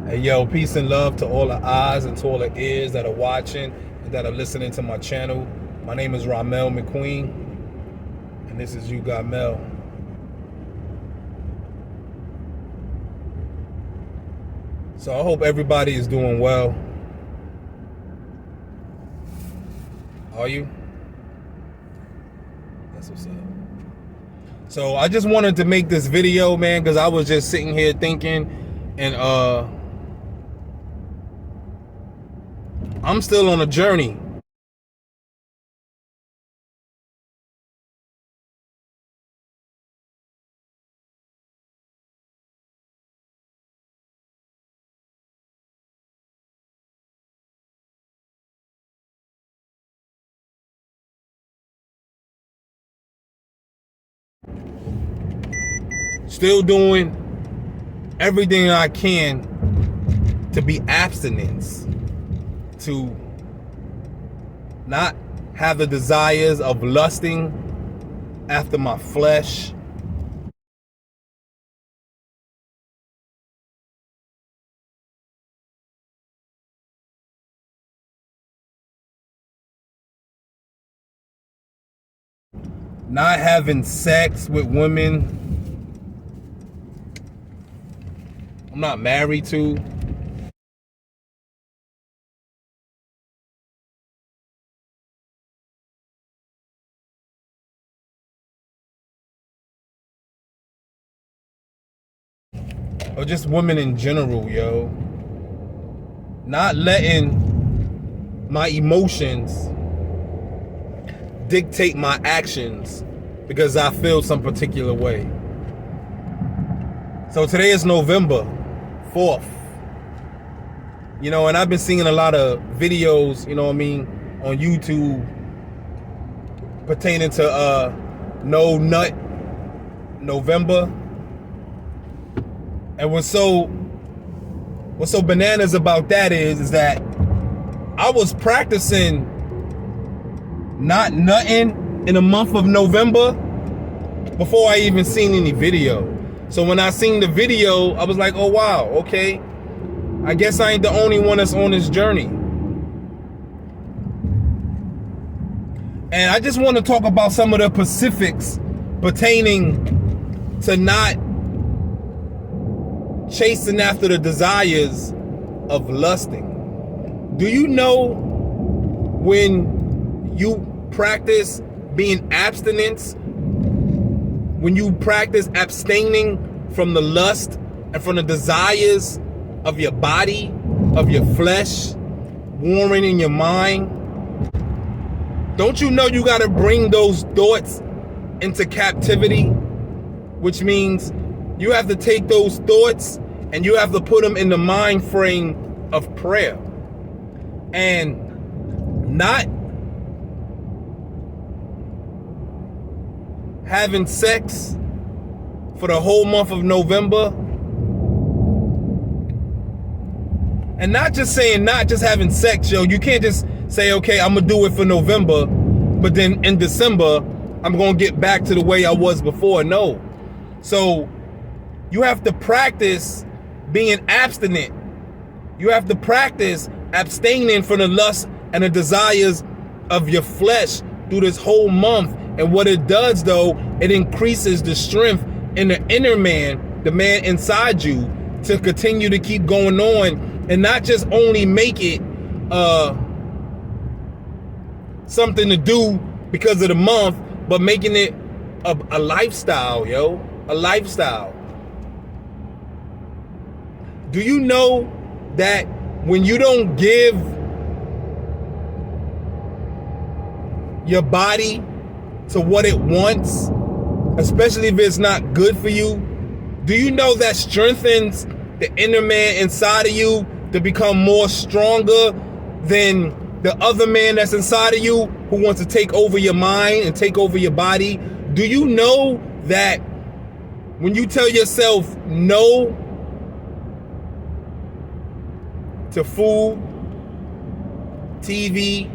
Hey, yo, peace and love to all the eyes and to all the ears that are watching and that are listening to my channel. My name is Rha'mel McQueen, and this is You Got Mel. So I hope everybody is doing well. Are you? That's what's up. So I just wanted to make this video, man, because I was just sitting here thinking, and I'm still on a journey. Still doing everything I can to be abstinence, to not have the desires of lusting after my flesh, not having sex with women I'm not married to, or just women in general, yo. Not letting my emotions dictate my actions because I feel some particular way. So today is November 4th. You know, and I've been seeing a lot of videos, you know what I mean, on YouTube pertaining to No Nut November. And what's so bananas about that is that I was practicing not nutting in the month of November before I even seen any video. So when I seen the video, I was like, oh wow, okay. I guess I ain't the only one that's on this journey. And I just want to talk about some of the specifics pertaining to not chasing after the desires of lusting. Do you know when you practice being abstinence, when you practice abstaining from the lust and from the desires of your body, of your flesh, warring in your mind, don't you know you got to bring those thoughts into captivity? Which means you have to take those thoughts and you have to put them in the mind frame of prayer. And not having sex for the whole month of November. And not just having sex, yo. You can't just say, okay, I'm gonna do it for November, but then in December, I'm gonna get back to the way I was before. No. So you have to practice being abstinent. You have to practice abstaining from the lust and the desires of your flesh through this whole month. And what it does, though, it increases the strength in the inner man, the man inside you, to continue to keep going on and not just only make it something to do because of the month, but making it a lifestyle, yo, a lifestyle. Do you know that when you don't give your body to what it wants, especially if it's not good for you, do you know that strengthens the inner man inside of you to become more stronger than the other man that's inside of you who wants to take over your mind and take over your body? Do you know that when you tell yourself no to food, TV,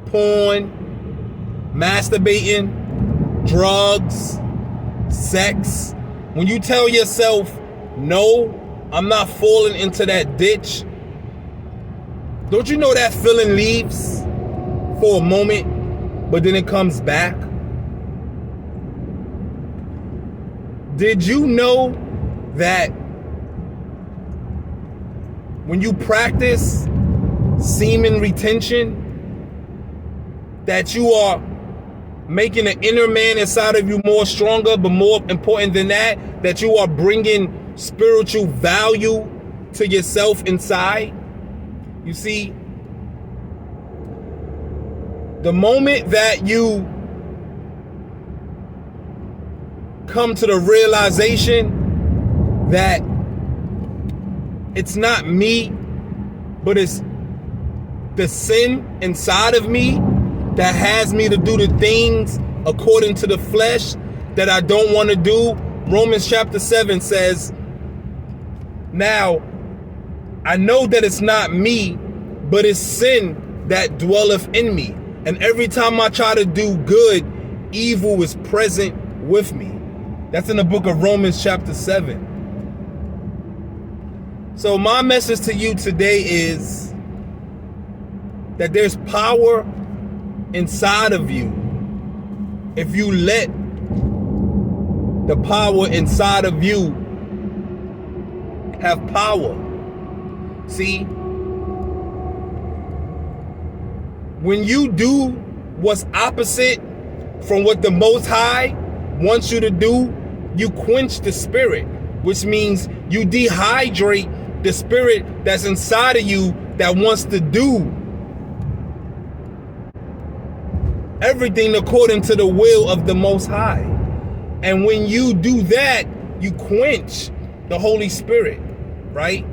porn, masturbating, drugs, sex, when you tell yourself no I'm not falling into that ditch. Don't you know that feeling leaves for a moment, but then it comes back? Did you know that when you practice semen retention, that you are making an inner man inside of you more stronger, but more important than that, that you are bringing spiritual value to yourself inside? You see, the moment that you come to the realization that it's not me, but it's the sin inside of me that has me to do the things according to the flesh that I don't want to do. Romans chapter 7 says, now I know that it's not me, but it's sin that dwelleth in me. And every time I try to do good, evil is present with me. That's in the book of Romans chapter 7. So my message to you today is that there's power inside of you if you let the power inside of you have power. See, when you do what's opposite from what the Most High wants you to do, you quench the spirit, which means you dehydrate the spirit that's inside of you that wants to do everything according to the will of the Most High. And when you do that, you quench the Holy Spirit, right?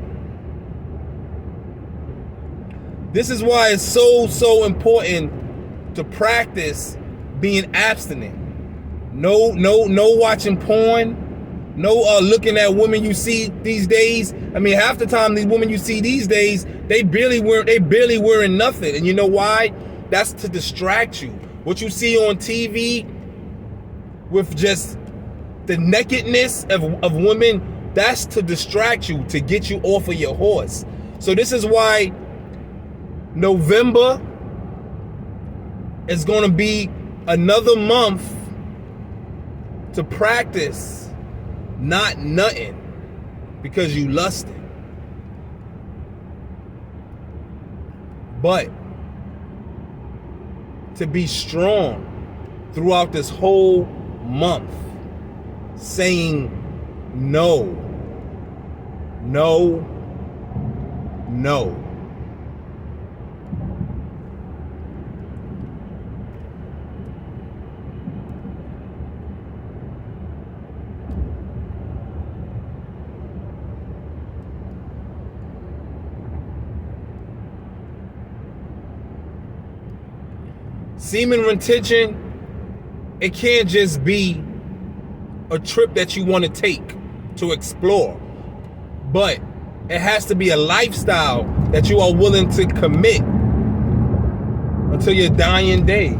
This is why it's so important to practice being abstinent. No watching porn. No looking at women you see these days. I mean, half the time these women you see these days, they barely wearing nothing. And you know why? That's to distract you. What you see on TV with just the nakedness of women, that's to distract you, to get you off of your horse. So this is why November is going to be another month to practice not nutting because you lusted. But to be strong throughout this whole month, saying no, no, no. Semen retention, it can't just be a trip that you want to take to explore, but it has to be a lifestyle that you are willing to commit until your dying day.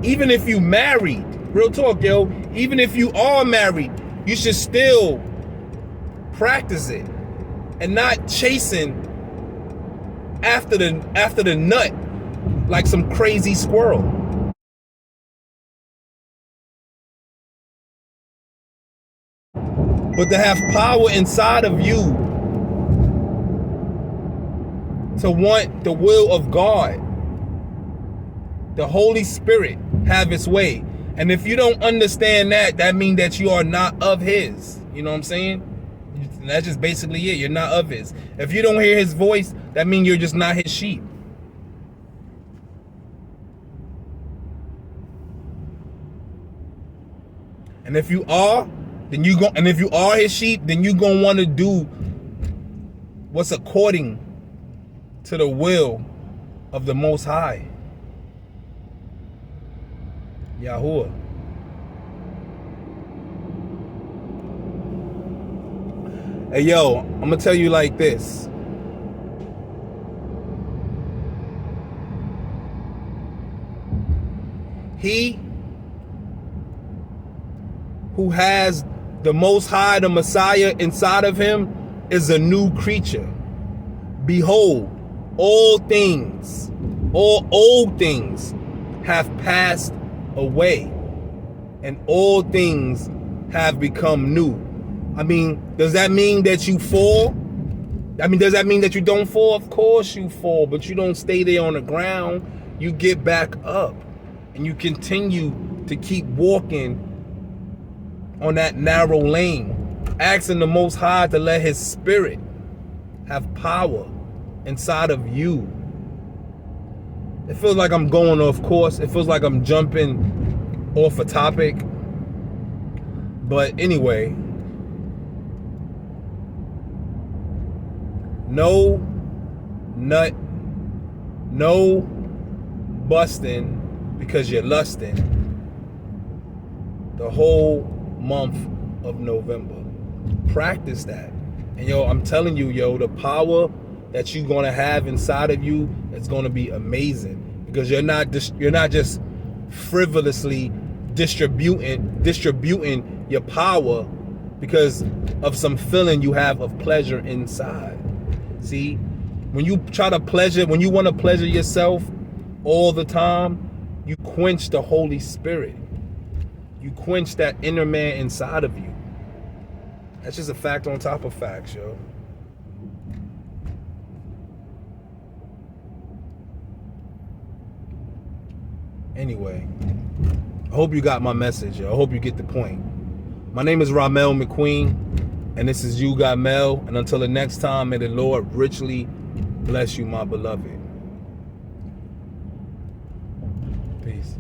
Even if you married, real talk, yo, even if you are married, you should still practice it and not chasing after the nut like some crazy squirrel. But to have power inside of you to want the will of God, the Holy Spirit, have its way. And if you don't understand that, that means that you are not of His. You know what I'm saying? That's just basically it. You're not of His. If you don't hear His voice, that means you're just not His sheep. And if you are, then and if you are His sheep, then you're gonna want to do what's according to the will of the Most High, Yahuwah. Hey yo, I'm gonna tell you like this. He who has the Most High, the Messiah inside of him, is a new creature. Behold, all old things have passed away, and all things have become new. I mean, does that mean that you fall? I mean, does that mean that you don't fall? Of course you fall, but you don't stay there on the ground. You get back up, and you continue to keep walking on that narrow lane, asking the Most High to let His Spirit have power inside of you. It feels like I'm going off course. It feels like I'm jumping off a topic. But anyway, no nut, no busting because you're lusting the whole month of November. Practice that. And yo, I'm telling you, yo, the power that you're gonna have inside of you is gonna be amazing, because you're not just frivolously distributing your power because of some feeling you have of pleasure inside. See, when you want to pleasure yourself all the time, you quench the Holy Spirit. You quench that inner man inside of you. That's just a fact on top of facts, yo. Anyway, I hope you got my message, yo. I hope you get the point. My name is Rha'mel McQueen, and this is You Got Mel. And until the next time, may the Lord richly bless you, my beloved. Peace.